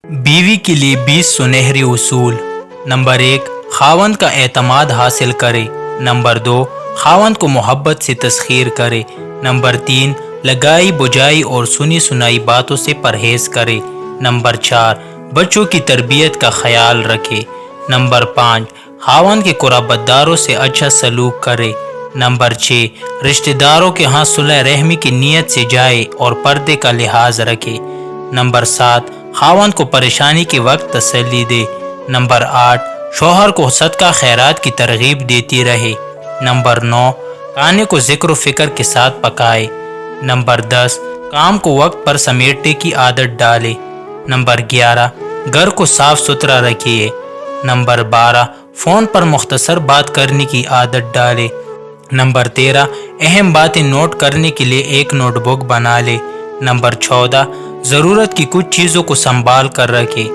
बीवी के लिए 20 सुनहरे उसूल। नंबर 1, खावंद का एतमाद हासिल करे। नंबर 2, खावंद को मोहब्बत से तस्खीर करे। नंबर 3, लगाई बुझाई और सुनी सुनाई बातों से परहेज करे। नंबर 4, बच्चों की तरबियत का ख्याल रखे। नंबर 5, खावंद के कुराबतदारों से अच्छा सलूक करे। नंबर 6, रिश्तेदारों के यहाँ सुलह रहमी की नीयत से जाए और पर्दे का लिहाज रखे। नंबर 7, खावंद को परेशानी के वक्त तसल्ली दे। नंबर 8, शौहर को सदका खैरात की तरगीब देती रहे। नंबर 9, खाने को जिक्र फिक्र के साथ पकाए। नंबर 10, काम को वक्त पर समेटने की आदत डाले। नंबर 11, घर को साफ सुथरा रखिए। नंबर 12, फ़ोन पर मुख्तसर बात करने की आदत डाले। नंबर 13, अहम बातें नोट करने के लिए एक नोटबुक बना ले। नंबर 14, ज़रूरत की कुछ चीज़ों को संभाल कर रखे।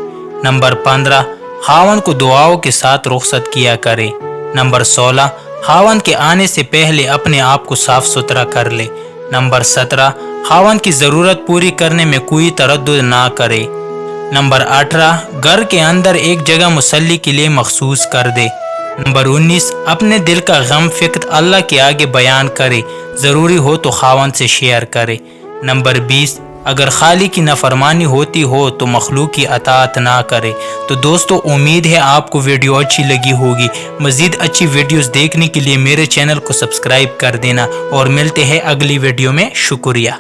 नंबर 15, खावंद को दुआओं के साथ रुखसत किया करे। नंबर 16, खावंद के आने से पहले अपने आप को साफ सुथरा कर ले। नंबर 17, खावंद की ज़रूरत पूरी करने में कोई तरद्दुद ना करे। नंबर 18, घर के अंदर एक जगह मुसल्ली के लिए मखसूस कर दे। नंबर 19, अपने दिल का गम फिक्र अल्लाह के आगे बयान करे, ज़रूरी हो तो खावंद से शेयर करे। नंबर 20, अगर खाली की नाफरमानी होती हो तो मखलूक की अताअत ना करे। तो दोस्तों, उम्मीद है आपको वीडियो अच्छी लगी होगी। मज़ीद अच्छी वीडियोस देखने के लिए मेरे चैनल को सब्सक्राइब कर देना और मिलते हैं अगली वीडियो में। शुक्रिया।